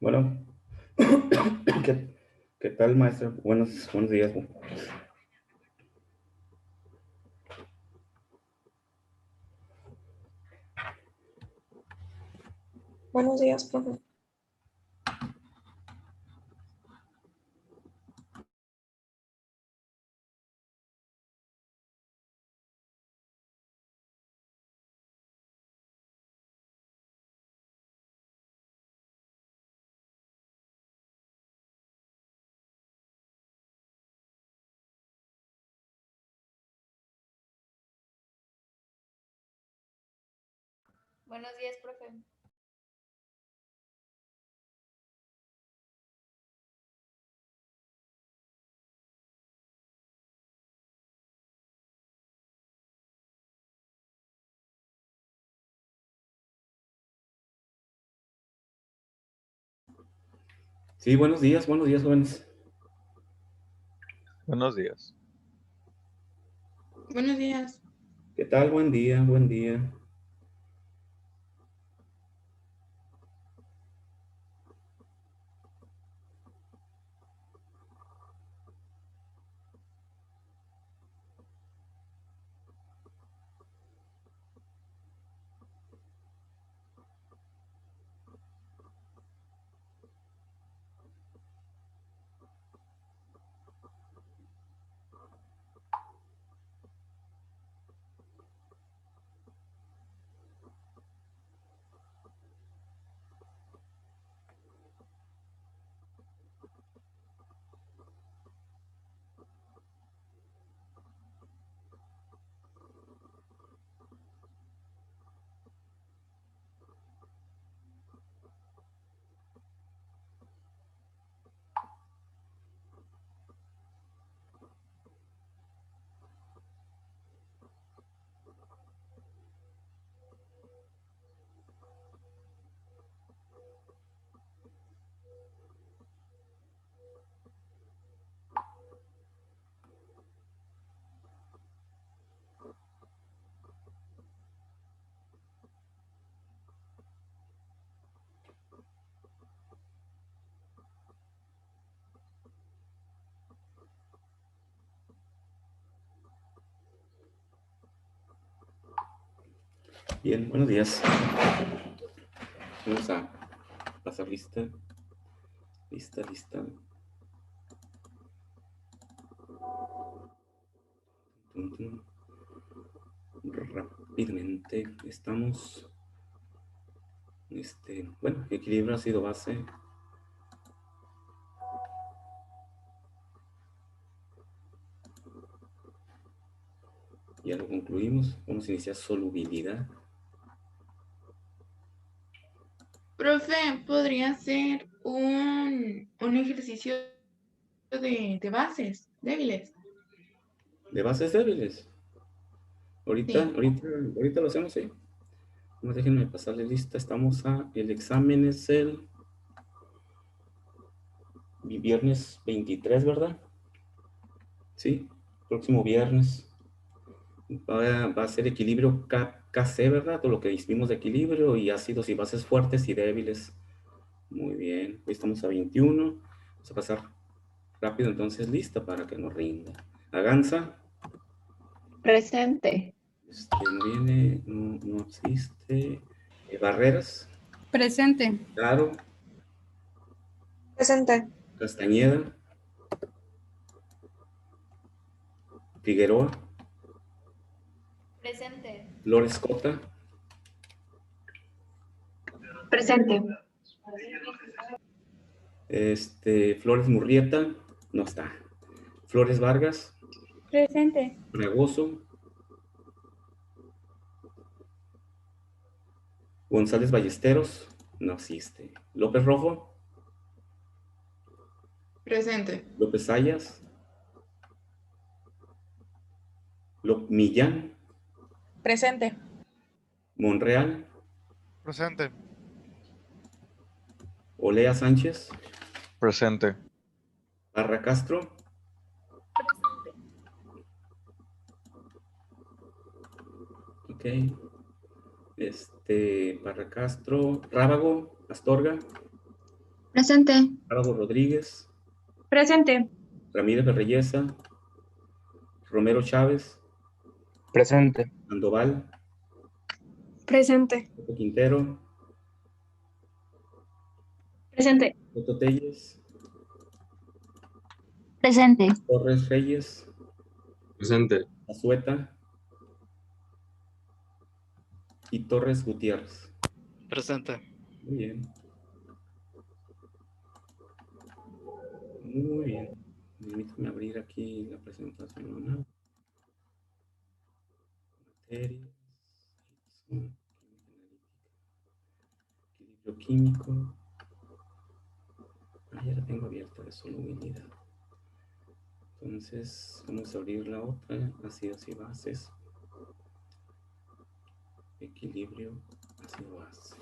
Bueno, ¿qué tal, maestro? Buenos días. Buenos días, profe. Buenos días, profe. Sí, buenos días, jóvenes. Buenos días. Buenos días. ¿Qué tal? Buen día, buen día. Bien, buenos días. Vamos a pasar lista. Lista. Rápidamente estamos. Bueno, equilibrio ha sido base. Ya lo concluimos. Vamos a iniciar solubilidad. Profe, ¿podría ser un ejercicio de bases débiles? De bases débiles. Ahorita Sí. lo hacemos, ¿sí? No, déjenme pasarle lista. El examen es el viernes 23, ¿verdad? Sí, próximo viernes. Va a ser equilibrio KC, ¿verdad? Todo lo que vimos de equilibrio y ácidos y bases fuertes y débiles. Muy bien, hoy estamos a 21. Vamos a pasar rápido, entonces lista para que nos rinda. Aganza. Presente. No viene, no existe. Barreras. Presente. Claro. Presente. Castañeda. Figueroa. Presente. Flores Cota. Presente. Flores Murrieta. No está. Flores Vargas. Presente. Fragoso. González Ballesteros. No existe. López Rojo. Presente. López Sayas. Millán. Presente. Monreal. Presente. Olea Sánchez. Presente. Barra Castro. Presente. Ok. Barra Castro. Rábago. Astorga. Presente. Bravo Rodríguez, Presente. Ramírez Reyesa, Romero Chávez, Presente. Sandoval, Presente. Soto Quintero, Presente. Soto Telles, Presente. Torres Reyes, Presente. Azueta y Torres Gutiérrez. Presente. Muy bien. Muy bien. Permítame abrir aquí la presentación. ¿No? Materias, equilibrio químico. Ya la tengo abierta de solubilidad. Entonces, vamos a abrir la otra, ácidos y bases. Equilibrio, ácido base.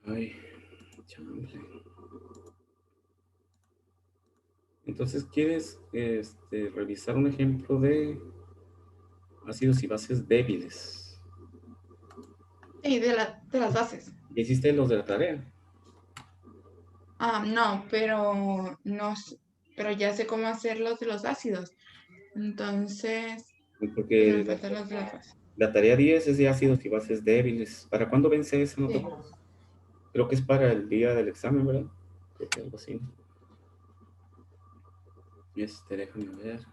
Ay, chamble. Entonces, ¿quieres revisar un ejemplo de ácidos y bases débiles? Sí, de las bases. ¿Ya hiciste los de la tarea? No, pero no, pero ya sé cómo hacer los de los ácidos. Entonces, pues me Porque faltan los de las bases. la tarea 10 es de ácidos y bases débiles. ¿Para cuándo vence esa? No te Sí. acuerdas. Creo que es para el día del examen, ¿verdad? Creo que algo así. Déjame ver.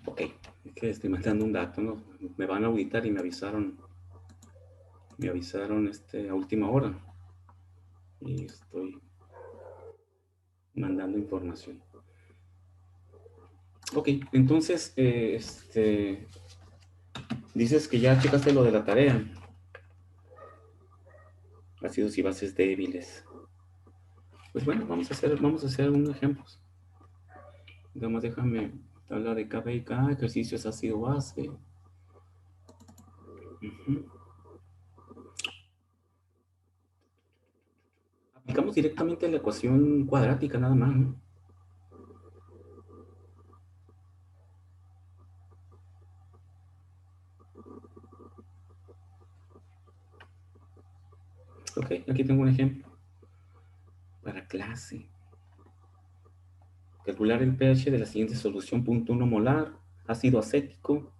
Ok, es que estoy mandando un dato, ¿no? Me van a auditar y me avisaron a última hora. Y estoy mandando información. Ok, entonces, dices que ya checaste lo de la tarea. Ácidos y bases débiles. Pues bueno, vamos a hacer algunos ejemplos. Nada más déjame tabla de K, B y K, ejercicios ácido base. Aplicamos directamente la ecuación cuadrática nada más, ¿no? Ok, aquí tengo un ejemplo para clase. Calcular el pH de la siguiente solución: 0.1 molar, ácido acético,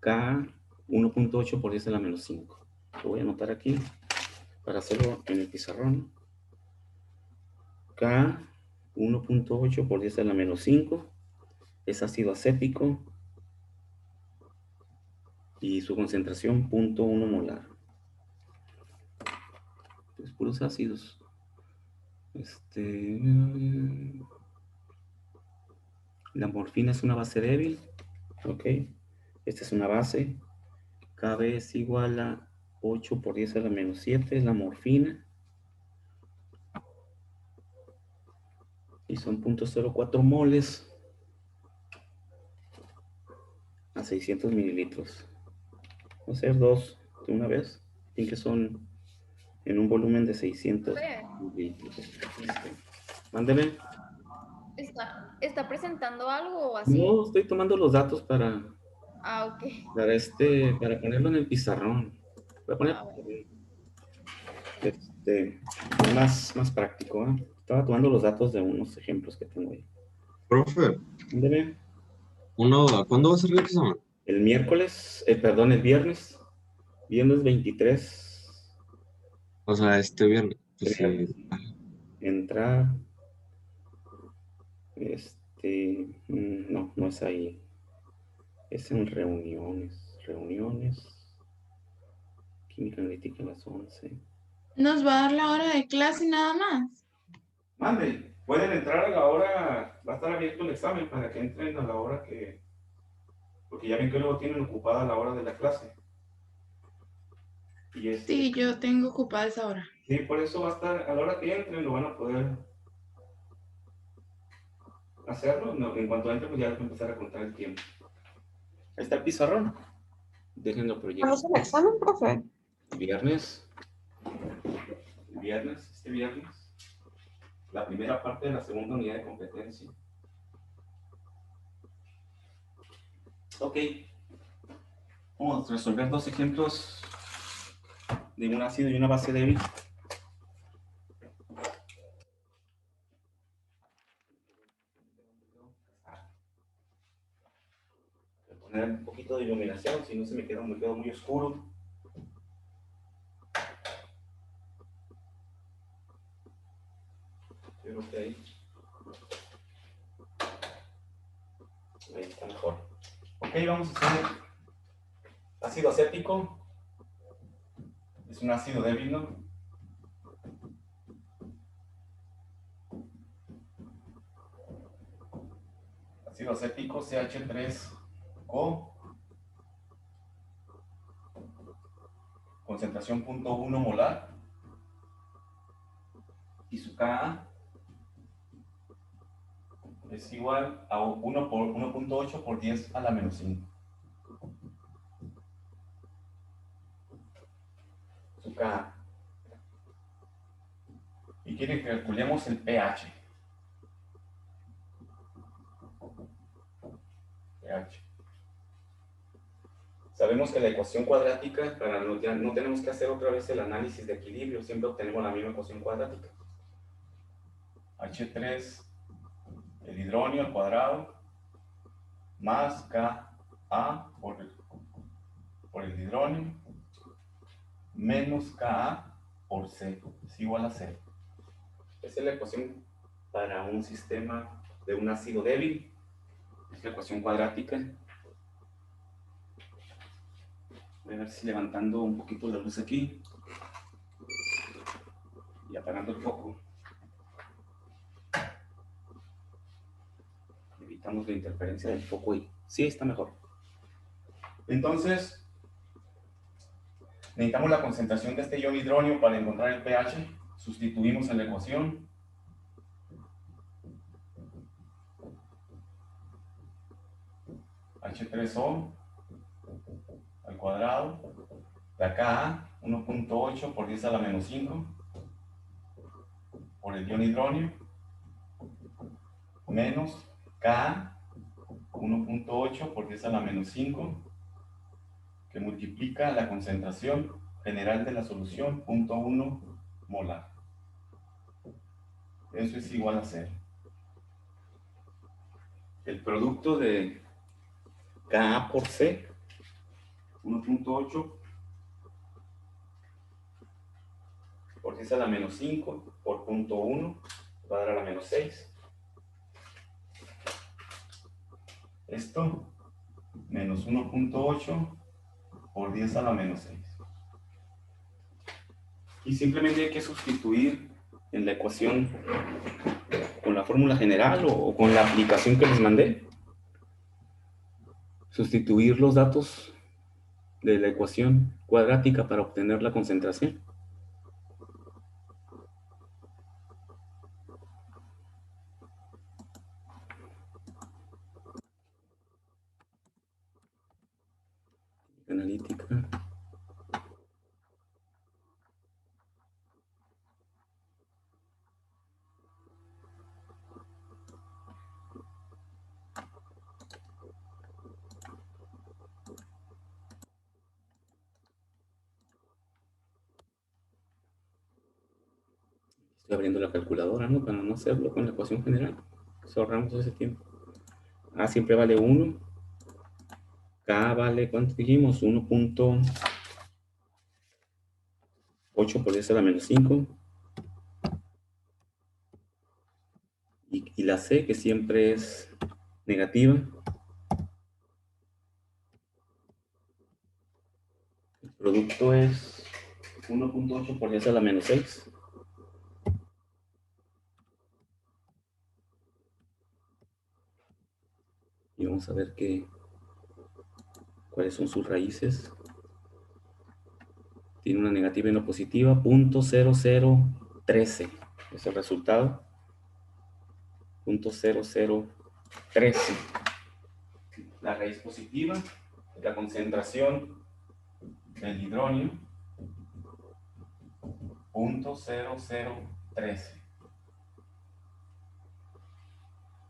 K 1.8 por 10 a la menos 5. Lo voy a anotar aquí para hacerlo en el pizarrón. K 1.8 por 10 a la menos 5 es ácido acético y su concentración 0.1 molar. Pues puros ácidos. La morfina es una base débil. Ok. Esta es una base. Kb es igual a 8 por 10 a la menos 7. Es la morfina. Y son 0.04 moles a 600 mililitros. Vamos a hacer dos de una vez. Tienen que son en un volumen de 600 Profe, mililitros. Mándeme. ¿Está presentando algo o así? No, estoy tomando los datos para Ok. para ponerlo en el pizarrón. Voy a poner Bueno. más práctico. ¿Eh? Estaba tomando los datos de unos ejemplos que tengo ahí. Profe, Mándeme. ¿cuándo va a ser el examen? El miércoles, perdón, el viernes. Viernes 23. O sea, este viernes. Pues sí. Entrar. No, no es ahí. Es en reuniones. Reuniones. Química analítica a las 11. ¿Nos va a dar la hora de clase nada más? Mande, pueden entrar a la hora, va a estar abierto el examen para que entren a la hora que, porque ya ven que luego tienen ocupada la hora de la clase. Y Sí, yo tengo ocupada esa hora. sí, por eso va a estar, a la hora que entren lo van a poder hacerlo. No, en cuanto entren, pues ya van a empezar a contar el tiempo. Ahí está el pizarrón. Déjenlo proyectar. ¿Cuándo es el examen, profe? Viernes. Este viernes. La primera parte de la segunda unidad de competencia. Ok. Vamos a resolver dos ejemplos de un ácido y una base débil. Voy a poner un poquito de iluminación, si no se me queda muy oscuro. Yo creo que ahí está mejor. Ok, vamos a hacer ácido acético. Es un ácido débil, ¿no? Ácido acético CH3O. Concentración 0.1 molar. Y su Ka es igual a 1 por 1.8 por 10 a la menos 5. Su Ka. Y quiere que calculemos el pH. Sabemos que la ecuación cuadrática, para no tenemos que hacer otra vez el análisis de equilibrio, siempre obtenemos la misma ecuación cuadrática. H3, el hidronio al cuadrado, más Ka por el hidronio, menos Ka por C, es igual a 0. Esa es la ecuación para un sistema de un ácido débil. Es la ecuación cuadrática. Voy a ver si levantando un poquito la luz aquí y apagando el foco. Evitamos la interferencia del foco y sí, está mejor. Entonces, necesitamos la concentración de este ion hidronio para encontrar el pH. Sustituimos en la ecuación. H3O al cuadrado. De acá, 1.8 por 10 a la menos 5 por el ion hidronio. Menos Ka, 1.8 por 10 a la menos 5, que multiplica la concentración general de la solución, 0.1 molar. Eso es igual a 0. El producto de Ka por C, 1.8 por 10 a la menos 5 por 0.1 va a dar a la menos 6. Esto menos 1.8 por 10 a la menos 6. Y simplemente hay que sustituir en la ecuación con la fórmula general o con la aplicación que les mandé. Sustituir los datos de la ecuación cuadrática para obtener la concentración. Analítica. Estoy abriendo la calculadora, ¿no? Para no hacerlo con la ecuación general. Pues ahorramos ese tiempo. A siempre vale 1. K vale, ¿cuánto dijimos? 1.8 por 10 a la menos 5. Y la C, que siempre es negativa. El producto es 1.8 por 10 a la menos 6. Y vamos a ver cuáles son sus raíces. Tiene una negativa y una positiva, 0.0013. Es el resultado. 0.0013. La raíz positiva es la concentración del hidrógeno. 0.0013.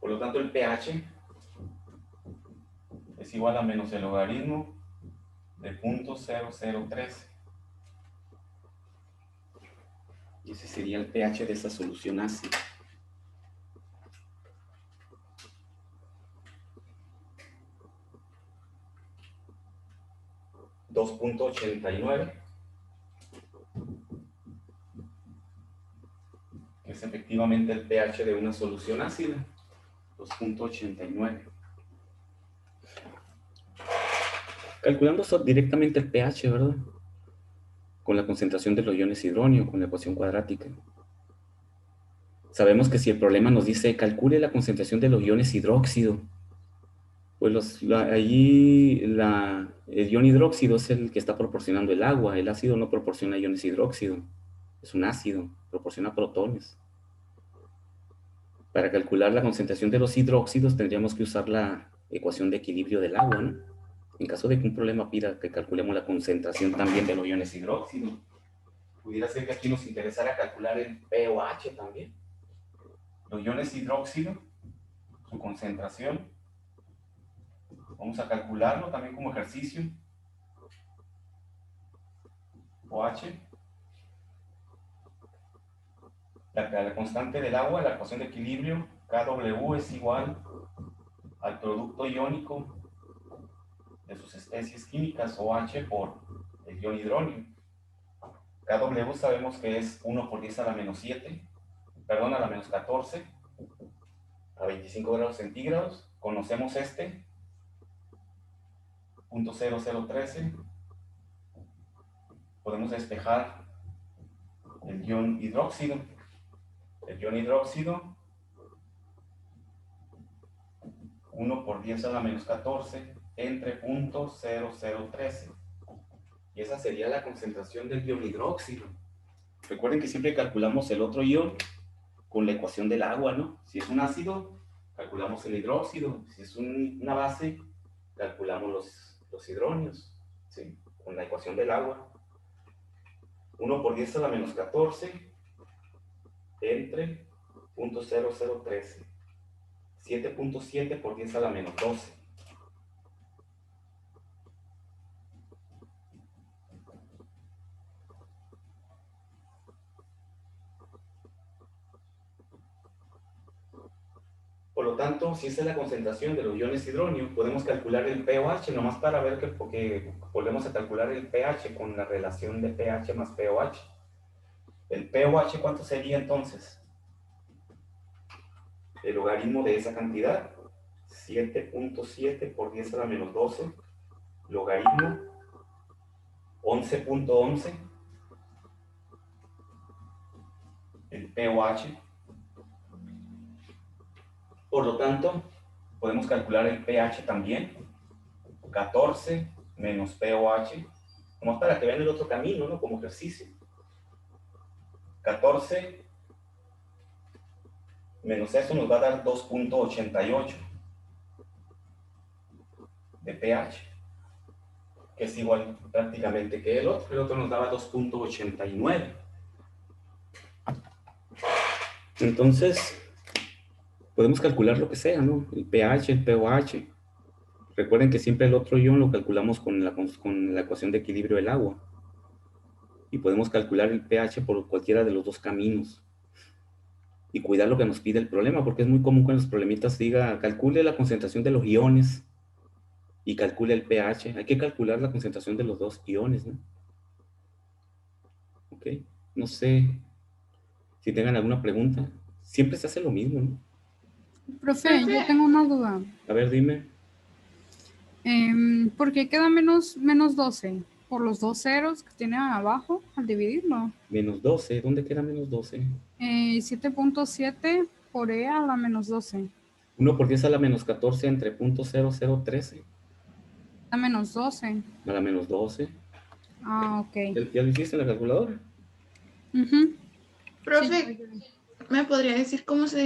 Por lo tanto, el pH es igual a menos el logaritmo de 0.0013. Y ese sería el pH de esa solución ácida. .89, que es efectivamente el pH de una solución ácida. 2.89. Calculando directamente el pH, ¿verdad? Con la concentración de los iones hidrógeno, con la ecuación cuadrática. Sabemos que si el problema nos dice calcule la concentración de los iones hidróxido, pues el ion hidróxido es el que está proporcionando el agua. El ácido no proporciona iones hidróxido, es un ácido, proporciona protones. Para calcular la concentración de los hidróxidos tendríamos que usar la ecuación de equilibrio del agua, ¿no? En caso de que un problema pida que calculemos la concentración también de los iones hidróxido, pudiera ser que aquí nos interesara calcular el pOH también. Los iones hidróxido, su concentración, vamos a calcularlo también como ejercicio. OH, la constante del agua, la ecuación de equilibrio, KW es igual al producto iónico de sus especies químicas, OH por el ion hidrógeno. KW sabemos que es 1 por 10 a la menos 7, perdón, a la menos 14, a 25 grados centígrados. Conocemos este, 0.0013. Podemos despejar el ion hidróxido. El ion hidróxido, 1 por 10 a la menos 14, entre 0.0013. Y esa sería la concentración del ion hidróxido. Recuerden que siempre calculamos el otro ion con la ecuación del agua, ¿no? Si es un ácido, calculamos el hidróxido. Si es una base, calculamos los hidrógenos, ¿sí? Con la ecuación del agua. 1 por 10 a la menos 14 entre 0.0013. 7.7 por 10 a la menos 12. Por lo tanto, si esa es la concentración de los iones hidrógeno, podemos calcular el pOH, nomás para ver porque volvemos a calcular el pH con la relación de pH más pOH. El pOH, ¿cuánto sería entonces? El logaritmo de esa cantidad, 7.7 por 10 a la menos 12, logaritmo 11.11, el pOH. Por lo tanto, podemos calcular el pH también. 14 menos pOH. Como para que vean el otro camino, ¿no? Como ejercicio. 14 menos eso nos va a dar 2.88 de pH, que es igual prácticamente que el otro. El otro nos daba 2.89. Entonces, podemos calcular lo que sea, ¿no? El pH, el pOH. Recuerden que siempre el otro ion lo calculamos con la ecuación de equilibrio del agua. Y podemos calcular el pH por cualquiera de los dos caminos. Y cuidar lo que nos pide el problema, porque es muy común que en los problemitas diga, calcule la concentración de los iones y calcule el pH. Hay que calcular la concentración de los dos iones, ¿no? Ok. No sé si tengan alguna pregunta. Siempre se hace lo mismo, ¿no? Profe, yo tengo una duda. A ver, dime. ¿Por qué queda menos 12? ¿Por los dos ceros que tiene abajo al dividirlo? Menos 12. ¿Dónde queda menos 12? 7.7 por E a la menos 12. 1 por 10 a la menos 14 entre .0013 A menos 12. a la menos 12. Ah, ok. ¿Ya lo hiciste en la calculadora? Ujú. Profe, ¿me podría decir cómo sacó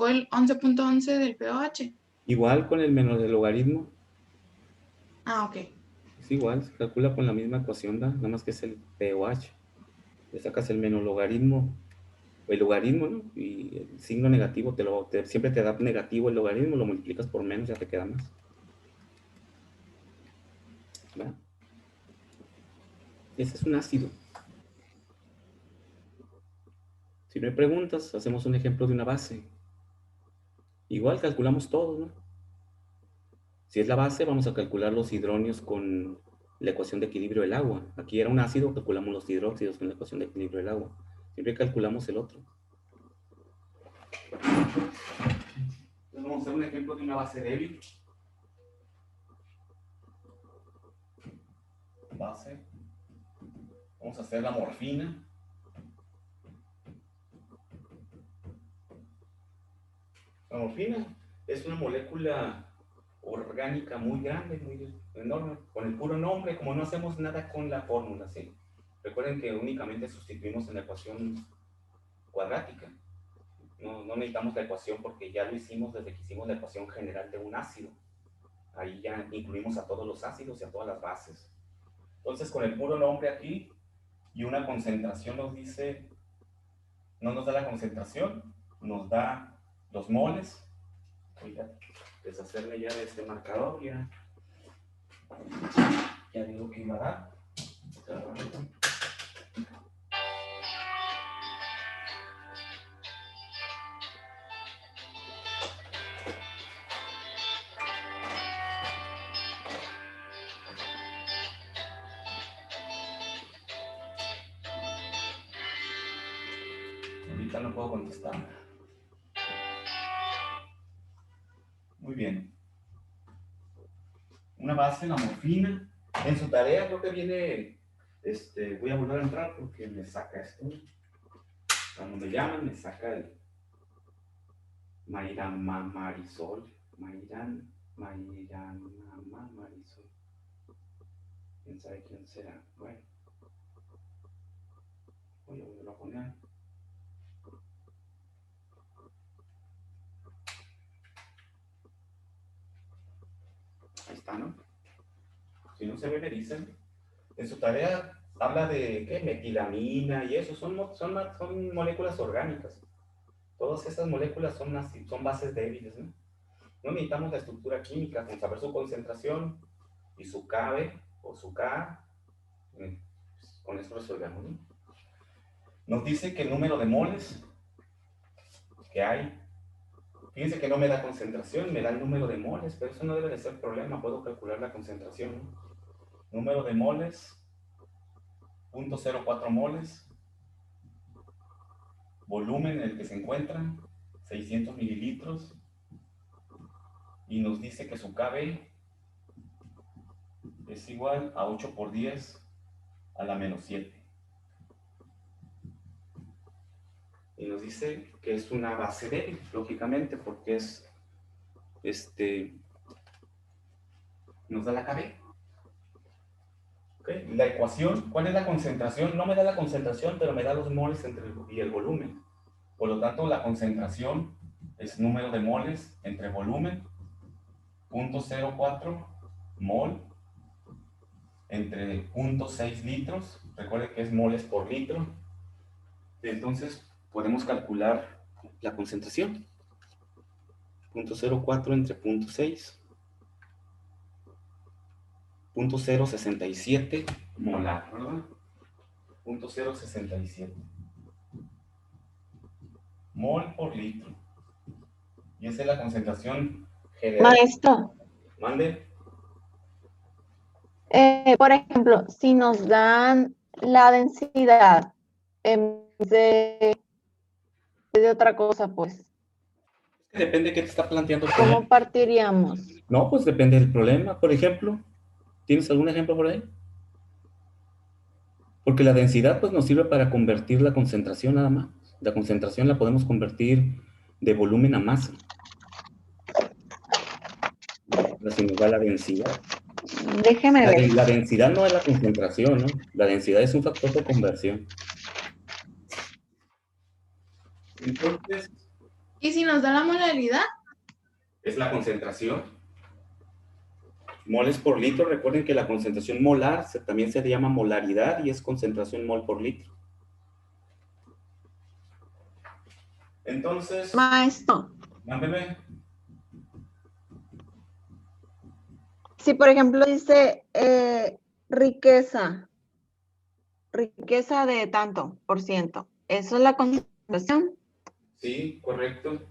el 11.11 del pOH? Igual con el menos del logaritmo. Ah, ok. Es igual, se calcula con la misma ecuación, nada más que es el pOH. Le sacas el menos logaritmo, o el logaritmo, ¿no? Y el signo negativo siempre te da negativo el logaritmo, lo multiplicas por menos, ya te queda más. ¿Va? Ese es un ácido. Si no hay preguntas, hacemos un ejemplo de una base. Igual calculamos todo, ¿no? Si es la base, vamos a calcular los hidronios con la ecuación de equilibrio del agua. Aquí era un ácido, calculamos los hidróxidos con la ecuación de equilibrio del agua. Siempre calculamos el otro. Entonces vamos a hacer un ejemplo de una base débil. Base. Vamos a hacer la morfina. La morfina es una molécula orgánica muy grande, muy enorme, con el puro nombre, como no hacemos nada con la fórmula, ¿sí? Recuerden que únicamente sustituimos en la ecuación cuadrática. No necesitamos la ecuación porque ya lo hicimos desde que hicimos la ecuación general de un ácido. Ahí ya incluimos a todos los ácidos y a todas las bases. Entonces, con el puro nombre aquí y una concentración nos dice, no nos da la concentración, nos da los moles. Voy a deshacerme ya de este marcador, ya digo que iba a dar. Ahorita no puedo contestar. Muy bien. Una base, la morfina. En su tarea creo que viene, voy a volver a entrar porque me saca esto. Cuando me llaman me saca el Marisol. Marisol. ¿Quién sabe quién será? Bueno. Voy a volverlo a poner. Ahí está, ¿no? Si no se ve, me dicen. En su tarea habla de ¿qué? Metilamina y eso. Son moléculas orgánicas. Todas esas moléculas son bases débiles, ¿no? No necesitamos la estructura química, con saber su concentración y su KB o su K. Con eso resolvemos, ¿no? Nos dice que el número de moles que hay, fíjense que no me da concentración, me da el número de moles, pero eso no debe de ser problema, puedo calcular la concentración, ¿no? Número de moles, 0.04 moles, volumen en el que se encuentran, 600 mililitros, y nos dice que su KB es igual a 8 por 10 a la menos 7. y nos dice que es una base débil, lógicamente, porque es, nos da la KB. ¿Okay? La ecuación, ¿cuál es la concentración? No me da la concentración, pero me da los moles y el volumen. Por lo tanto, la concentración es número de moles entre volumen, 0.04 mol entre 0.6 litros. Recuerde que es moles por litro. Entonces, podemos calcular la concentración. 0.04 entre 0.6. 0.067 molar, ¿verdad? 0.067 mol por litro. Y esa es la concentración general. Maestro, Mande. por ejemplo, si nos dan la densidad en vez de otra cosa, pues, Depende de qué te está planteando el ¿cómo problema. partiríamos? No, pues depende del problema. Por ejemplo, ¿tienes algún ejemplo por ahí? Porque la densidad pues nos sirve para convertir la concentración nada más. La concentración la podemos convertir de volumen a masa. Así nos da la densidad. Déjeme ver. La densidad no es la concentración, ¿no? La densidad es un factor de conversión. Entonces, ¿Y si nos da la molaridad? es la concentración. Moles por litro, recuerden que la concentración molar también se llama molaridad y es concentración mol por litro. Entonces, Maestro, mándeme. si por ejemplo dice riqueza de tanto por ciento, ¿eso es la concentración? Sí, correcto.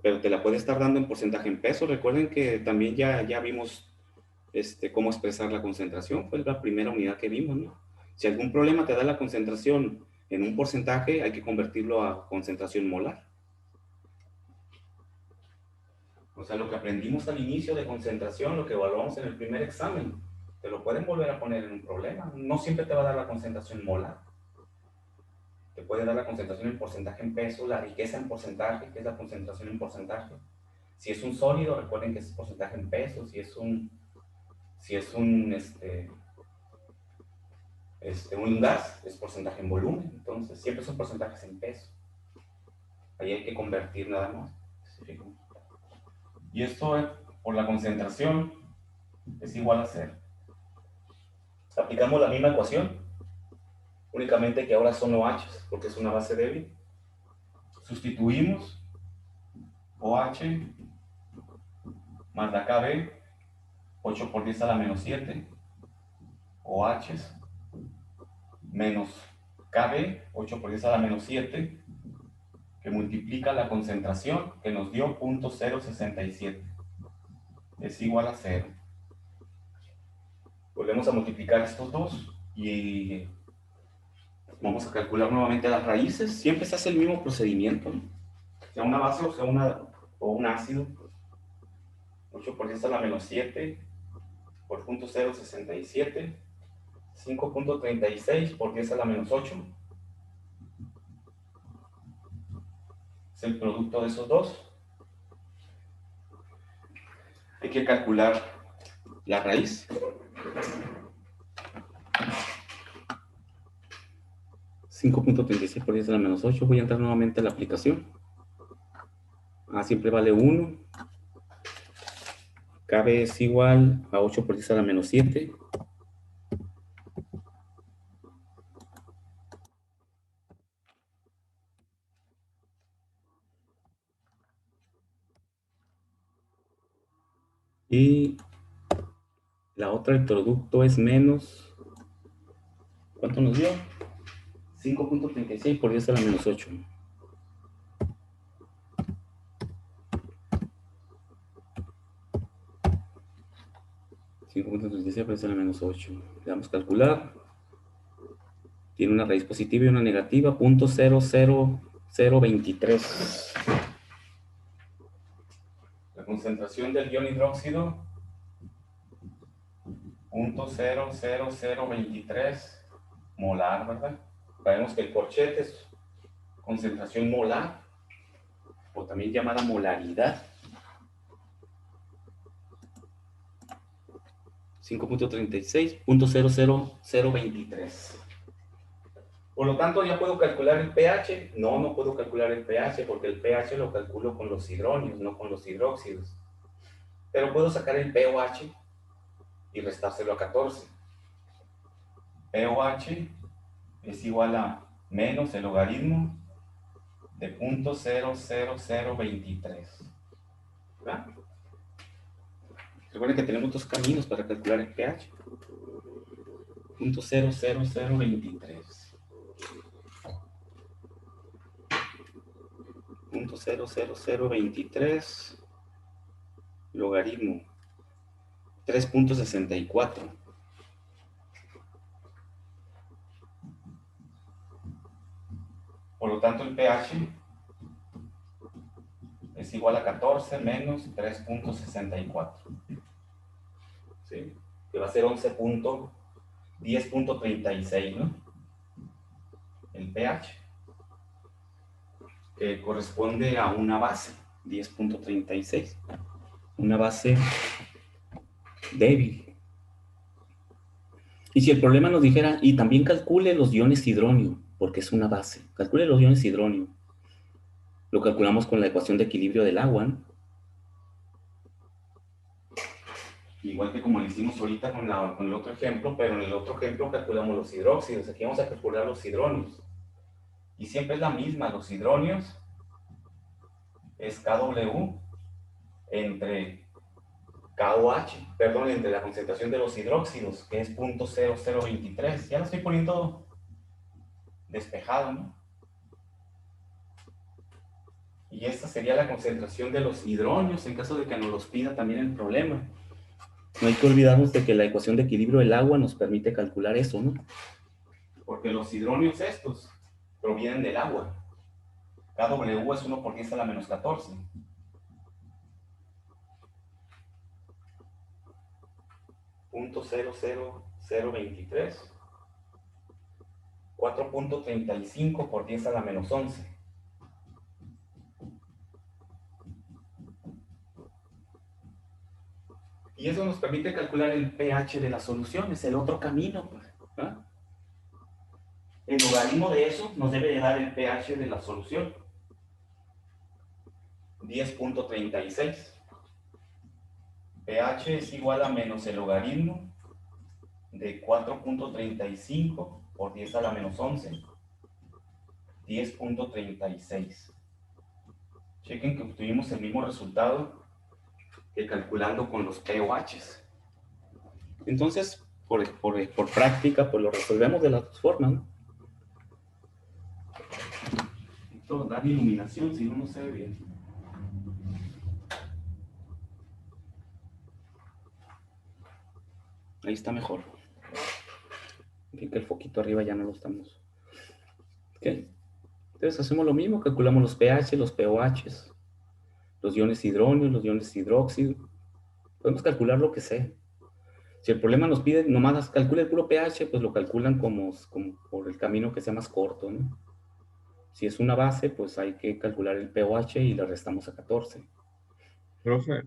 Pero te la puede estar dando en porcentaje en pesos. Recuerden que también ya vimos cómo expresar la concentración. Fue la primera unidad que vimos, ¿no? Si algún problema te da la concentración en un porcentaje, hay que convertirlo a concentración molar. O sea, lo que aprendimos al inicio de concentración, lo que evaluamos en el primer examen, te lo pueden volver a poner en un problema. No siempre te va a dar la concentración molar. Te puede dar la concentración en porcentaje en peso, la riqueza en porcentaje, que es la concentración en porcentaje. Si es un sólido, recuerden que es porcentaje en peso. Si es un gas, es porcentaje en volumen. Entonces, siempre son porcentajes en peso. Ahí hay que convertir nada más. Y esto, por la concentración, es igual a 0. Aplicamos la misma ecuación, únicamente que ahora son OH, porque es una base débil. Sustituimos OH más la KB, 8 por 10 a la menos 7, OH menos KB, 8 por 10 a la menos 7, que multiplica la concentración que nos dio 0.067. Es igual a 0. Volvemos a multiplicar estos dos y vamos a calcular nuevamente las raíces. Siempre se hace el mismo procedimiento, ¿no? Sea una base o sea un ácido. 8 por 10 a la menos 7 por 0.067, 5.36 por 10 a la menos 8. Es el producto de esos dos. Hay que calcular la raíz. .36 por 10 a la menos 8. Voy a entrar nuevamente a la aplicación. Siempre vale 1. KB es igual a 8 por 10 a la menos 7. Y la otra, el producto es menos, ¿cuánto nos dio? 5.36 por 10 a la menos 8. Por 10 a la menos 8. Le damos a calcular. Tiene una raíz positiva y una negativa, 0.00023. La concentración del ion hidróxido, 0.00023 molar, ¿verdad? Sabemos que el corchete es concentración molar, o también llamada molaridad. 5.36.00023. Por lo tanto, ¿ya puedo calcular el pH? No, no puedo calcular el pH porque el pH lo calculo con los hidronios, no con los hidróxidos. Pero puedo sacar el pOH y restárselo a 14. pOH es igual a menos el logaritmo de 0.00023. ¿Verdad? Recuerden que tenemos dos caminos para calcular el pH. 0.00023. 0.00023 logaritmo 3.64. Por lo tanto, el pH es igual a 14 menos 3.64. ¿Sí? Que va a ser 10.36, ¿no? El pH. Que corresponde a una base, 10.36. Una base débil. Y si el problema nos dijera, y también calcule los iones hidronio, porque es una base. Calcule los iones hidronio. Lo calculamos con la ecuación de equilibrio del agua, ¿no? Igual que como lo hicimos ahorita con el otro ejemplo, pero en el otro ejemplo calculamos los hidróxidos. Aquí vamos a calcular los hidronios. Y siempre es la misma. Los hidronios es KW entre KOH, perdón, entre la concentración de los hidróxidos, que es 0.0023. Ya lo estoy poniendo despejado, ¿no? Y esta sería la concentración de los hidronios en caso de que nos los pida también el problema. No hay que olvidarnos de que la ecuación de equilibrio del agua nos permite calcular eso, ¿no? Porque los hidronios estos provienen del agua. KW es 1 por 10 a la menos 14. .00023. 4.35 por 10 a la menos 11. Y eso nos permite calcular el pH de las soluciones, el otro camino. ¿Ah? El logaritmo de eso nos debe de dar el pH de la solución. 10.36. pH es igual a menos el logaritmo de 4.35 por 10 a la menos 11. 10.36. Chequen que obtuvimos el mismo resultado que calculando con los pOHs. Entonces, por práctica, pues lo resolvemos de las dos formas, ¿no? Esto da iluminación, si no, no se ve bien. Ahí está mejor. Bien que el foquito arriba ya no lo estamos. Ok. Entonces hacemos lo mismo, calculamos los pH, los pOHs, los iones hidronios, los iones hidróxido. Podemos calcular lo que sea. Si el problema nos pide, nomás calcula el puro pH, pues lo calculan como por el camino que sea más corto, ¿no? Si es una base, pues hay que calcular el pOH y le restamos a 14. Profe,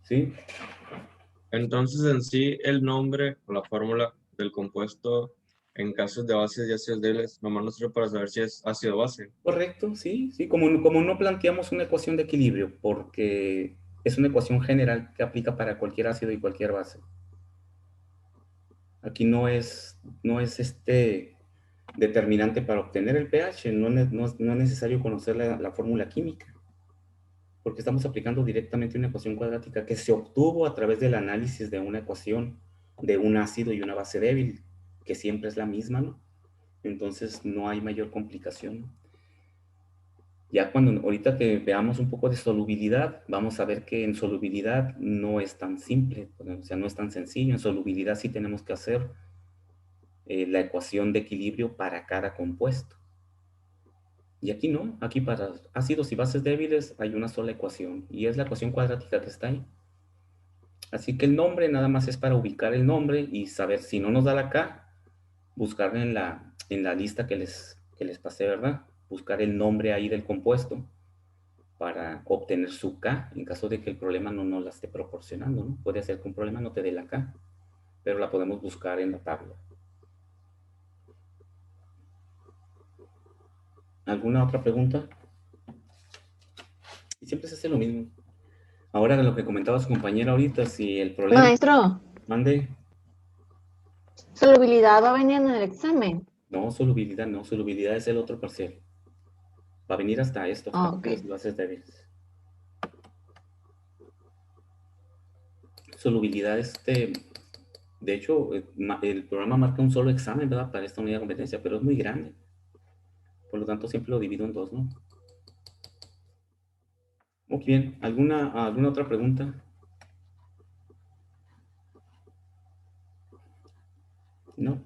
¿Sí? entonces en sí el nombre o la fórmula del compuesto en casos de bases y ácidos débiles nomás nos sirve para saber si es ácido o base. Correcto, sí, sí. Como no planteamos una ecuación de equilibrio, porque es una ecuación general que aplica para cualquier ácido y cualquier base. Aquí no es determinante para obtener el pH, no es necesario conocer la fórmula química, porque estamos aplicando directamente una ecuación cuadrática que se obtuvo a través del análisis de una ecuación de un ácido y una base débil, que siempre es la misma, ¿no? Entonces no hay mayor complicación. Ya ahorita que veamos un poco de solubilidad, vamos a ver que en solubilidad no es tan simple, o sea, no es tan sencillo. En solubilidad sí tenemos que hacer la ecuación de equilibrio para cada compuesto. Y aquí no, aquí para ácidos y bases débiles hay una sola ecuación, y es la ecuación cuadrática que está ahí. Así que el nombre nada más es para ubicar el nombre y saber si no nos da la K, buscar en la la lista que les pasé, ¿verdad? Buscar el nombre ahí del compuesto para obtener su K, en caso de que el problema no nos la esté proporcionando, ¿no? Puede ser que un problema no te dé la K, pero la podemos buscar en la tabla. ¿Alguna otra pregunta? Y siempre se hace lo mismo. Ahora, lo que comentaba su compañera ahorita, si el problema... Maestro, Mande. solubilidad va a venir en el examen. No, solubilidad no. Solubilidad es el otro parcial. Va a venir hasta esto, hasta Ok. las bases débiles. Solubilidad, de hecho, el programa marca un solo examen, ¿verdad? Para esta unidad de competencia, pero es muy grande. Por lo tanto, siempre lo divido en dos, ¿no? Muy bien. ¿Alguna otra pregunta? No.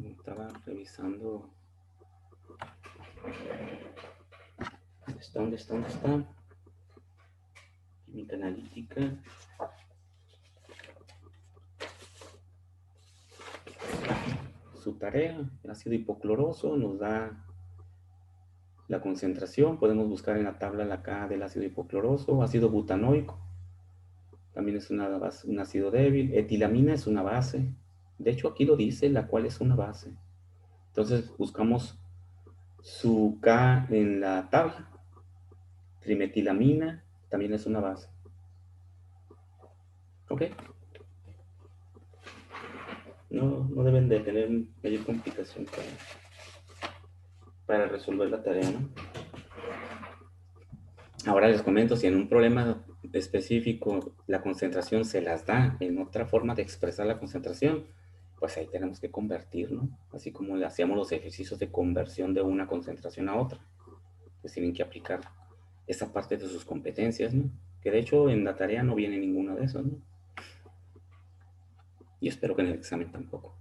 Estaba revisando. ¿Dónde está? Química analítica. Su tarea, ácido hipocloroso, nos da la concentración. Podemos buscar en la tabla la K del ácido hipocloroso. Ácido butanoico también es un ácido débil. Etilamina es una base. De hecho, aquí lo dice, la cual es una base. Entonces, buscamos su K en la tabla. Trimetilamina también es una base. ¿Ok? No deben de tener mayor complicación para resolver la tarea, ¿no? Ahora les comento, si en un problema específico la concentración se las da en otra forma de expresar la concentración, pues ahí tenemos que convertir, ¿no? Así como le hacíamos los ejercicios de conversión de una concentración a otra. Pues tienen que aplicar esa parte de sus competencias, ¿no? Que de hecho en la tarea no viene ninguna de esos, ¿no? Y espero que en el examen tampoco.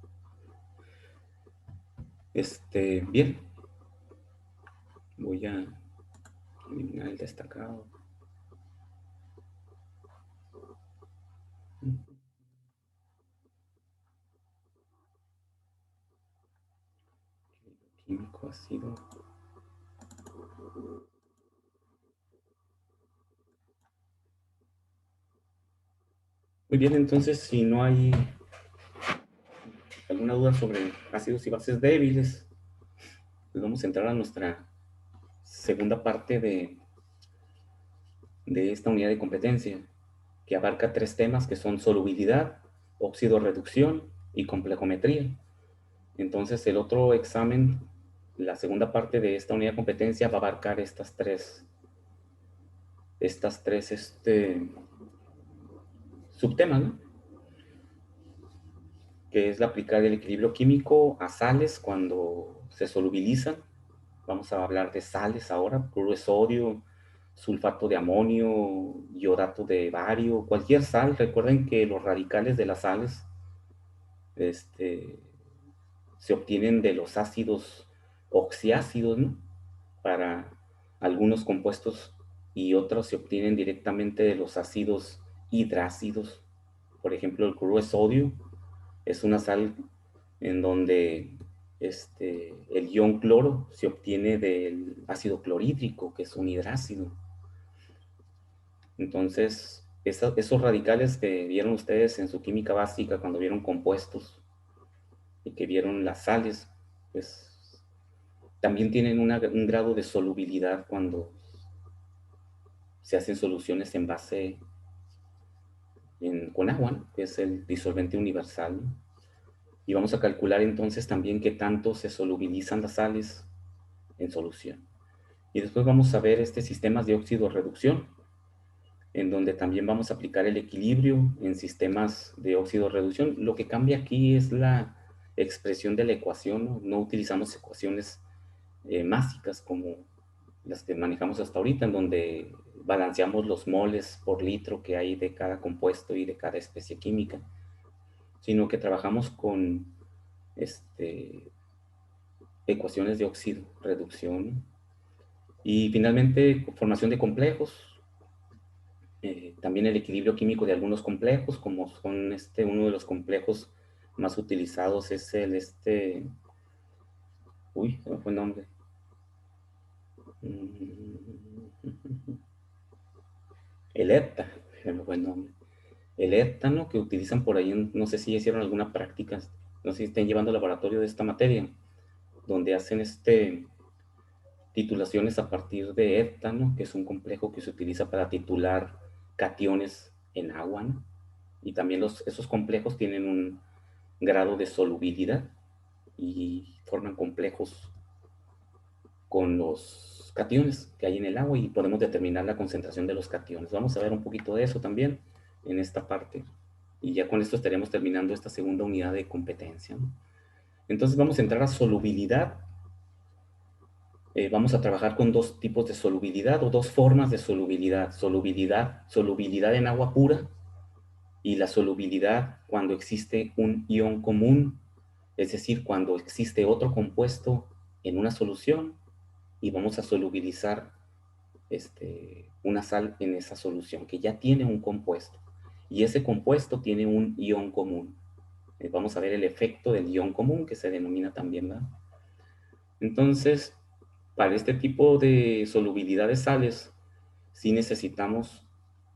Bien. Voy a eliminar el destacado. Químico ácido. Muy bien, entonces si no hay alguna duda sobre ácidos y bases débiles, pues vamos a entrar a nuestra segunda parte de esta unidad de competencia, que abarca 3 temas que son solubilidad, óxido reducción y complejometría. Entonces el otro examen, la segunda parte de esta unidad de competencia va a abarcar estas tres subtemas, ¿no? Que es la aplicar el equilibrio químico a sales cuando se solubilizan. Vamos a hablar de sales ahora, cloruro de sodio, sulfato de amonio, iodato de bario, cualquier sal. Recuerden que los radicales de las sales se obtienen de los ácidos oxiácidos, ¿no? Para algunos compuestos, y otros se obtienen directamente de los ácidos hidrácidos. Por ejemplo, el cloruro de sodio es una sal en donde el ion cloro se obtiene del ácido clorhídrico, que es un hidrácido. Entonces, esos radicales que vieron ustedes en su química básica cuando vieron compuestos y que vieron las sales, pues también tienen un grado de solubilidad cuando se hacen soluciones en base con agua, ¿no? Que es el disolvente universal, ¿no? Y vamos a calcular entonces también qué tanto se solubilizan las sales en solución. Y después vamos a ver sistemas de óxido-reducción, en donde también vamos a aplicar el equilibrio en sistemas de óxido-reducción. Lo que cambia aquí es la expresión de la ecuación, ¿no? No utilizamos ecuaciones mágicas como las que manejamos hasta ahorita, en donde balanceamos los moles por litro que hay de cada compuesto y de cada especie química, sino que trabajamos con ecuaciones de óxido, reducción, y finalmente formación de complejos, también el equilibrio químico de algunos complejos, como son uno de los complejos más utilizados es el uy, se me fue el nombre. El hepta, se me fue el nombre. El heptano que utilizan por ahí, no sé si hicieron alguna práctica, no sé si estén llevando laboratorio de esta materia, donde hacen titulaciones a partir de heptano, que es un complejo que se utiliza para titular cationes en agua, ¿no? Y también esos complejos tienen un grado de solubilidad y forman complejos con los cationes que hay en el agua y podemos determinar la concentración de los cationes. Vamos a ver un poquito de eso también en esta parte. Y ya con esto estaremos terminando esta segunda unidad de competencia, ¿no? Entonces vamos a entrar a solubilidad. Vamos a trabajar con dos tipos de solubilidad o dos formas de solubilidad. Solubilidad en agua pura y la solubilidad cuando existe un ion común, es decir, cuando existe otro compuesto en una solución y vamos a solubilizar una sal en esa solución que ya tiene un compuesto y ese compuesto tiene un ion común. Vamos a ver el efecto del ion común que se denomina también, ¿verdad? Entonces, para este tipo de solubilidad de sales, sí necesitamos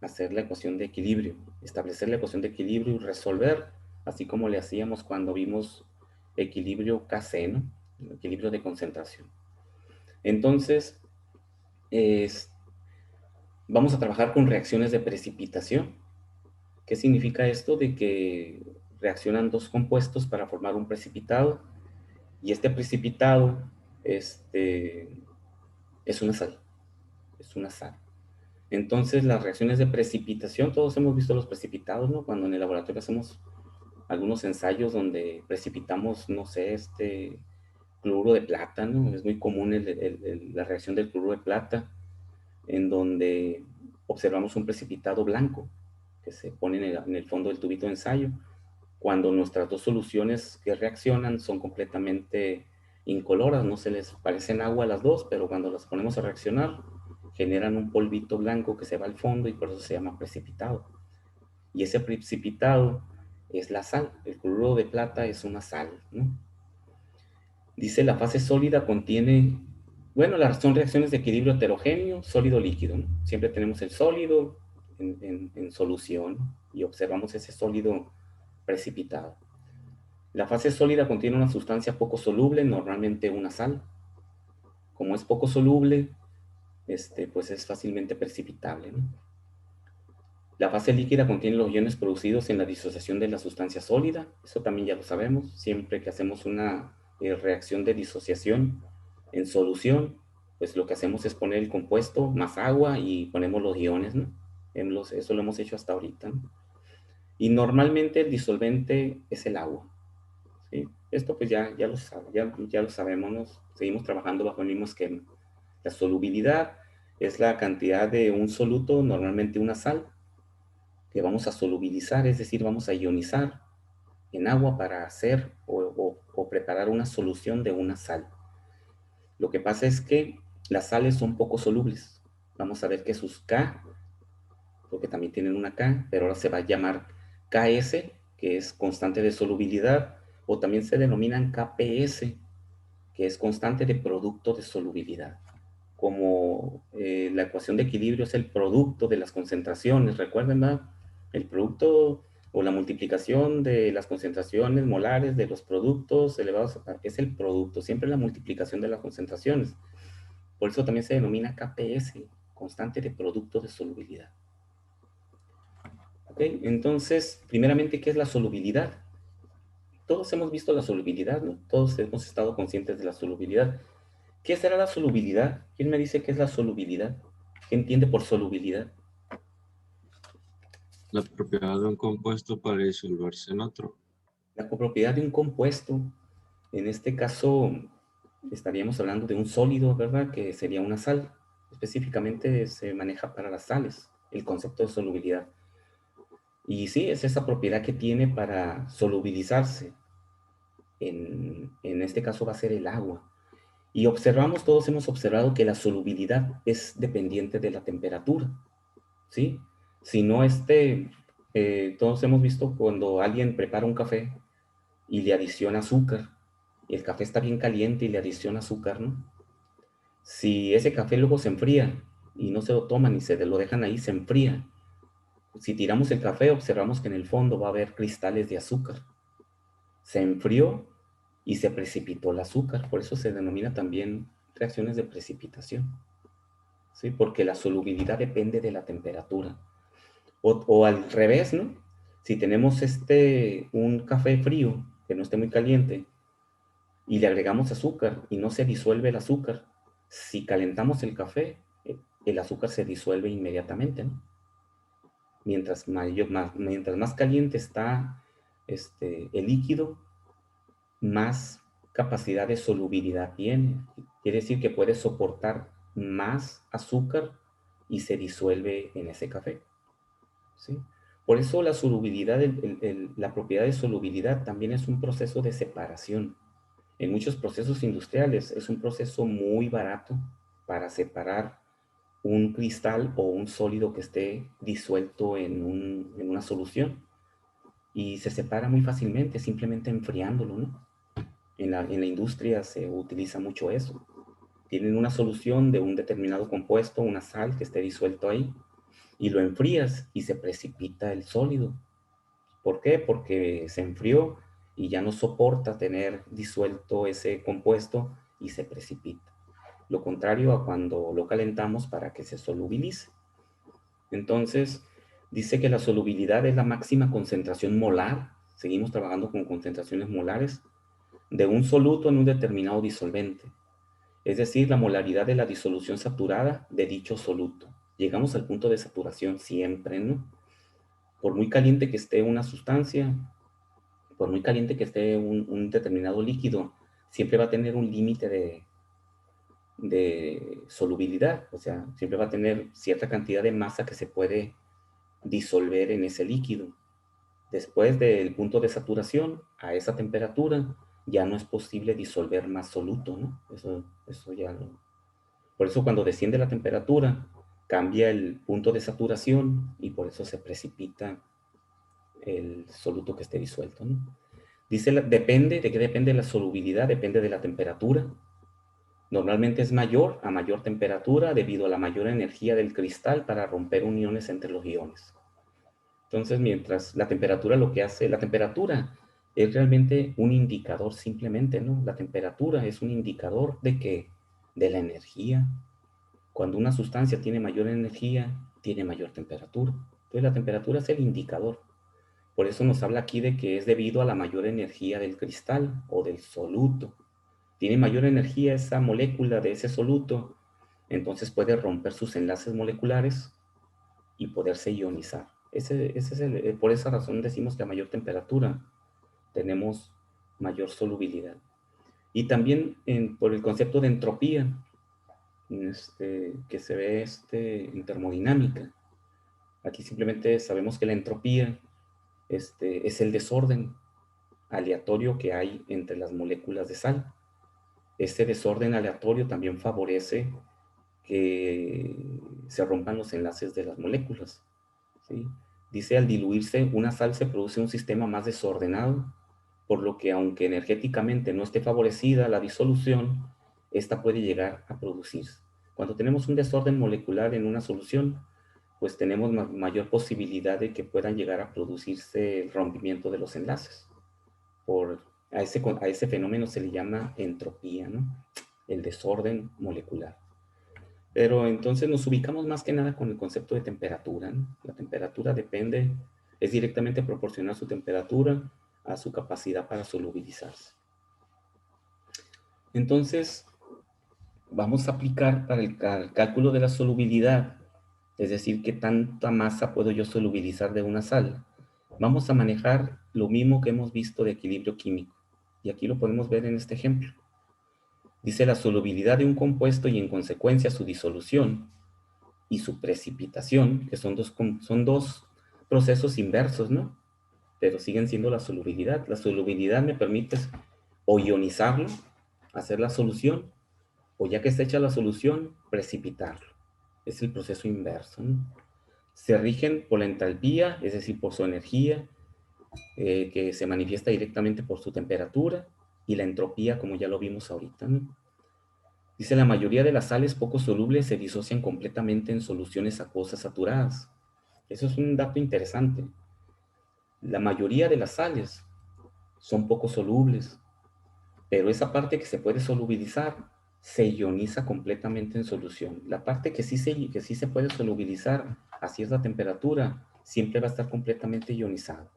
hacer la ecuación de equilibrio, establecer la ecuación de equilibrio y resolver, así como le hacíamos cuando vimos equilibrio KC, ¿no? Equilibrio de concentración. Entonces, vamos a trabajar con reacciones de precipitación. ¿Qué significa esto? De que reaccionan dos compuestos para formar un precipitado y este precipitado es una sal. Es una sal. Entonces, las reacciones de precipitación, todos hemos visto los precipitados, ¿no? Cuando en el laboratorio hacemos algunos ensayos donde precipitamos, no sé, cloruro de plata, ¿no? Es muy común la reacción del cloruro de plata, en donde observamos un precipitado blanco que se pone en el fondo del tubito de ensayo, cuando nuestras dos soluciones que reaccionan son completamente incoloras, no se les parecen agua a las dos, pero cuando las ponemos a reaccionar, generan un polvito blanco que se va al fondo y por eso se llama precipitado. Y ese precipitado es la sal. El cloruro de plata es una sal, ¿no? Dice la fase sólida contiene, bueno, son reacciones de equilibrio heterogéneo, sólido-líquido, ¿no? Siempre tenemos el sólido en solución y observamos ese sólido precipitado. La fase sólida contiene una sustancia poco soluble, normalmente una sal. Como es poco soluble, pues es fácilmente precipitable, ¿no? La fase líquida contiene los iones producidos en la disociación de la sustancia sólida. Eso también ya lo sabemos. Siempre que hacemos una reacción de disociación en solución, pues lo que hacemos es poner el compuesto más agua y ponemos los iones, ¿no? Eso lo hemos hecho hasta ahorita, ¿no? Y normalmente el disolvente es el agua, ¿sí? Esto pues ya lo sabemos, ¿no? Seguimos trabajando bajo el mismo esquema. La solubilidad es la cantidad de un soluto, normalmente una sal, que vamos a solubilizar, es decir, vamos a ionizar en agua para hacer o preparar una solución de una sal. Lo que pasa es que las sales son poco solubles. Vamos a ver que sus K, porque también tienen una K, pero ahora se va a llamar KS, que es constante de solubilidad, o también se denominan KPS, que es constante de producto de solubilidad. Como la ecuación de equilibrio es el producto de las concentraciones, recuerden, ¿verdad? El producto o la multiplicación de las concentraciones molares de los productos elevados es el producto, siempre la multiplicación de las concentraciones. Por eso también se denomina KPS, constante de producto de solubilidad. ¿Ok? Entonces, primeramente, ¿qué es la solubilidad? Todos hemos visto la solubilidad, ¿no? Todos hemos estado conscientes de la solubilidad. ¿Qué será la solubilidad? ¿Quién me dice qué es la solubilidad? ¿Qué entiende por solubilidad? La propiedad de un compuesto para disolverse en otro. La copropiedad de un compuesto, en este caso estaríamos hablando de un sólido, ¿verdad? Que sería una sal. Específicamente se maneja para las sales, el concepto de solubilidad. Y sí, es esa propiedad que tiene para solubilizarse. En este caso va a ser el agua. Y todos hemos observado que la solubilidad es dependiente de la temperatura, ¿sí? Si no todos hemos visto cuando alguien prepara un café y le adiciona azúcar, y el café está bien caliente y le adiciona azúcar, ¿no? Si ese café luego se enfría y no se lo toman y se lo dejan ahí, se enfría. Si tiramos el café, observamos que en el fondo va a haber cristales de azúcar. Se enfrió y se precipitó el azúcar. Por eso se denomina también reacciones de precipitación. ¿Sí? Porque la solubilidad depende de la temperatura. O al revés, ¿no? Si tenemos un café frío, que no esté muy caliente, y le agregamos azúcar y no se disuelve el azúcar, si calentamos el café, el azúcar se disuelve inmediatamente, ¿no? Mientras más caliente está el líquido, más capacidad de solubilidad tiene. Quiere decir que puede soportar más azúcar y se disuelve en ese café, ¿sí? Por eso la solubilidad, la propiedad de solubilidad también es un proceso de separación. En muchos procesos industriales es un proceso muy barato para separar un cristal o un sólido que esté disuelto en una solución, y se separa muy fácilmente simplemente enfriándolo, ¿no? En la industria se utiliza mucho eso. Tienen una solución de un determinado compuesto, una sal que esté disuelto ahí, y lo enfrías y se precipita el sólido. ¿Por qué? Porque se enfrió y ya no soporta tener disuelto ese compuesto y se precipita. Lo contrario a cuando lo calentamos para que se solubilice. Entonces, dice que la solubilidad es la máxima concentración molar. Seguimos trabajando con concentraciones molares de un soluto en un determinado disolvente. Es decir, la molaridad de la disolución saturada de dicho soluto. Llegamos al punto de saturación siempre, ¿no? Por muy caliente que esté una sustancia, por muy caliente que esté un determinado líquido, siempre va a tener un límite de solubilidad, o sea, siempre va a tener cierta cantidad de masa que se puede disolver en ese líquido. Después del punto de saturación, a esa temperatura, ya no es posible disolver más soluto, ¿no? Eso ya lo... Por eso cuando desciende la temperatura, cambia el punto de saturación y por eso se precipita el soluto que esté disuelto, ¿no? Dice, depende, ¿de qué depende la solubilidad? Depende de la temperatura. Normalmente es mayor a mayor temperatura debido a la mayor energía del cristal para romper uniones entre los iones. Entonces, mientras la temperatura lo que hace, la temperatura es realmente un indicador simplemente, ¿no? La temperatura es un indicador de que, de la energía. Cuando una sustancia tiene mayor energía, tiene mayor temperatura. Entonces, la temperatura es el indicador. Por eso nos habla aquí de que es debido a la mayor energía del cristal o del soluto. Tiene mayor energía esa molécula de ese soluto, entonces puede romper sus enlaces moleculares y poderse ionizar. Por esa razón decimos que a mayor temperatura tenemos mayor solubilidad. Y también por el concepto de entropía, que se ve en termodinámica. Aquí simplemente sabemos que la entropía es el desorden aleatorio que hay entre las moléculas de sal. Este desorden aleatorio también favorece que se rompan los enlaces de las moléculas, ¿sí? Dice, al diluirse una sal se produce un sistema más desordenado, por lo que aunque energéticamente no esté favorecida la disolución, esta puede llegar a producirse. Cuando tenemos un desorden molecular en una solución, pues tenemos mayor posibilidad de que puedan llegar a producirse el rompimiento de los enlaces. A ese fenómeno se le llama entropía, ¿no? El desorden molecular. Pero entonces nos ubicamos más que nada con el concepto de temperatura, ¿no? La temperatura es directamente proporcional su temperatura a su capacidad para solubilizarse. Entonces, vamos a aplicar para el cálculo de la solubilidad, es decir, qué tanta masa puedo yo solubilizar de una sal. Vamos a manejar lo mismo que hemos visto de equilibrio químico. Y aquí lo podemos ver en este ejemplo. Dice la solubilidad de un compuesto y en consecuencia su disolución y su precipitación, que son dos procesos inversos, ¿no? Pero siguen siendo la solubilidad. La solubilidad me permite o ionizarlo, hacer la solución, o ya que está hecha la solución, precipitarlo. Es el proceso inverso, ¿no? Se rigen por la entalpía, es decir, por su energía, que se manifiesta directamente por su temperatura, y la entropía, como ya lo vimos ahorita, ¿no? Dice, la mayoría de las sales poco solubles se disocian completamente en soluciones acuosas saturadas. Eso es un dato interesante. La mayoría de las sales son poco solubles, pero esa parte que se puede solubilizar se ioniza completamente en solución. La parte que sí se puede solubilizar a cierta temperatura siempre va a estar completamente ionizada.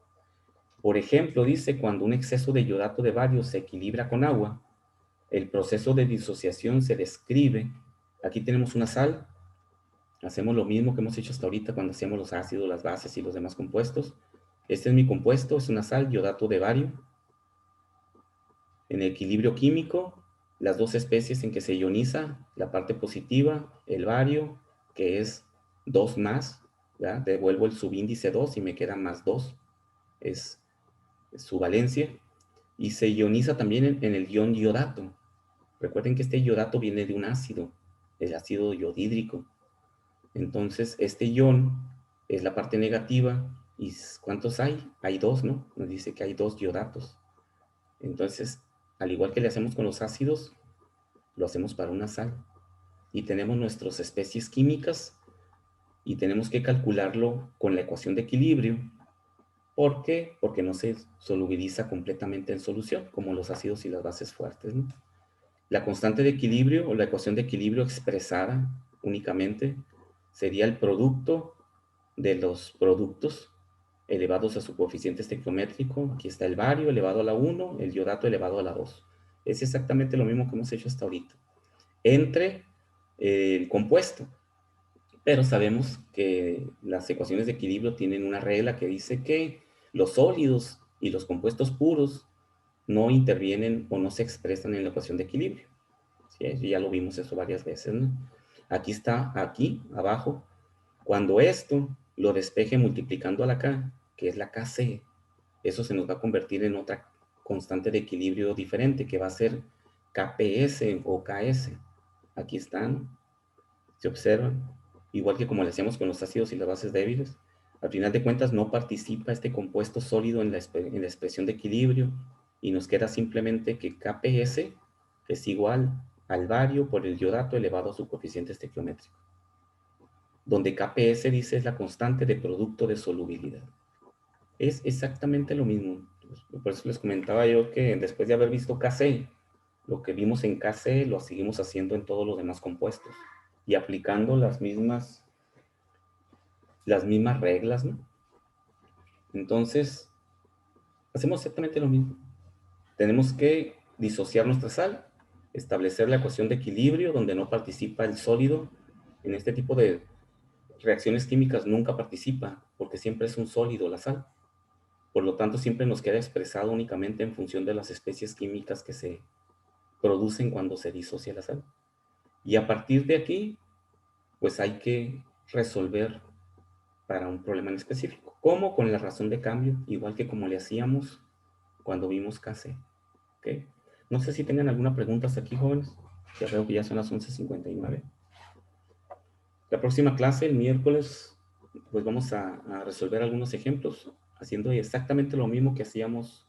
Por ejemplo, dice, cuando un exceso de iodato de bario se equilibra con agua, el proceso de disociación se describe. Aquí tenemos una sal. Hacemos lo mismo que hemos hecho hasta ahorita cuando hacemos los ácidos, las bases y los demás compuestos. Este es mi compuesto, es una sal, iodato de bario. En equilibrio químico, las dos especies en que se ioniza, la parte positiva, el bario, que es 2 más, ¿verdad? Devuelvo el subíndice 2 y me queda más 2, es su valencia. Y se ioniza también en el ion iodato. Recuerden que este iodato viene de un ácido, el ácido iodídrico. Entonces, este ion es la parte negativa. ¿Y cuántos hay? Hay 2, ¿no? Nos dice que hay 2 iodatos. Entonces, al igual que le hacemos con los ácidos, lo hacemos para una sal. Y tenemos nuestras especies químicas y tenemos que calcularlo con la ecuación de equilibrio. ¿Por qué? Porque no se solubiliza completamente en solución, como los ácidos y las bases fuertes, ¿no? La constante de equilibrio o la ecuación de equilibrio expresada únicamente sería el producto de los productos elevados a su coeficiente estequiométrico. Aquí está el bario elevado a la 1, el iodato elevado a la 2. Es exactamente lo mismo que hemos hecho hasta ahorita. Entre el compuesto. Pero sabemos que las ecuaciones de equilibrio tienen una regla que dice que los sólidos y los compuestos puros no intervienen o no se expresan en la ecuación de equilibrio. ¿Sí? Ya lo vimos eso varias veces, ¿no? Aquí está, aquí abajo, cuando esto lo despeje multiplicando a la K, que es la KC, eso se nos va a convertir en otra constante de equilibrio diferente, que va a ser KPS o KS. Aquí están, se observan, igual que como le hacíamos con los ácidos y las bases débiles. Al final de cuentas no participa este compuesto sólido en la expresión de equilibrio y nos queda simplemente que KPS es igual al bario por el iodato elevado a su coeficiente estequiométrico, donde KPS dice es la constante de producto de solubilidad. Es exactamente lo mismo. Por eso les comentaba yo que después de haber visto KC, lo que vimos en KC lo seguimos haciendo en todos los demás compuestos y aplicando las mismas reglas, ¿no? Entonces, hacemos exactamente lo mismo. Tenemos que disociar nuestra sal, establecer la ecuación de equilibrio donde no participa el sólido. En este tipo de reacciones químicas nunca participa porque siempre es un sólido la sal. Por lo tanto, siempre nos queda expresado únicamente en función de las especies químicas que se producen cuando se disocia la sal. Y a partir de aquí, pues hay que resolver para un problema en específico. ¿Cómo? Con la razón de cambio, igual que como le hacíamos cuando vimos KC. ¿Okay? No sé si tengan alguna pregunta hasta aquí, jóvenes. Ya veo que ya son las 11:59. La próxima clase, el miércoles, pues vamos a resolver algunos ejemplos, haciendo exactamente lo mismo que hacíamos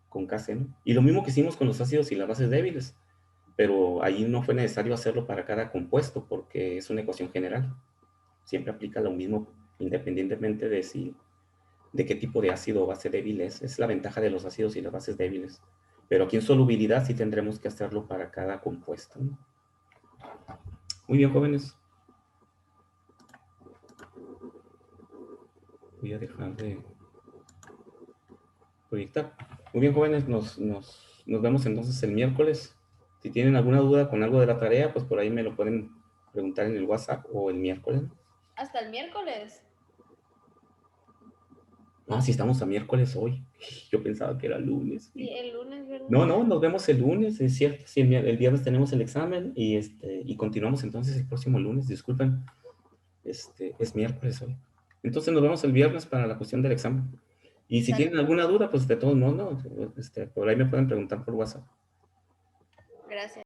con KC, ¿no? Y lo mismo que hicimos con los ácidos y las bases débiles, pero ahí no fue necesario hacerlo para cada compuesto, porque es una ecuación general. Siempre aplica lo mismo, independientemente de qué tipo de ácido o base débil es. Es la ventaja de los ácidos y las bases débiles. Pero aquí en solubilidad sí tendremos que hacerlo para cada compuesto, ¿no? Muy bien, jóvenes. Voy a dejar de proyectar. Muy bien, jóvenes, nos vemos entonces el miércoles. Si tienen alguna duda con algo de la tarea, pues por ahí me lo pueden preguntar en el WhatsApp o el miércoles. Hasta el miércoles. Ah, sí, estamos a miércoles hoy. Yo pensaba que era lunes. Sí, el lunes, ¿verdad? No, nos vemos el lunes, es cierto. Sí, el viernes tenemos el examen y continuamos entonces el próximo lunes. Disculpen, es miércoles hoy. Entonces nos vemos el viernes para la cuestión del examen. Y si tienen alguna duda, pues de todos modos, ¿no? Por ahí me pueden preguntar por WhatsApp.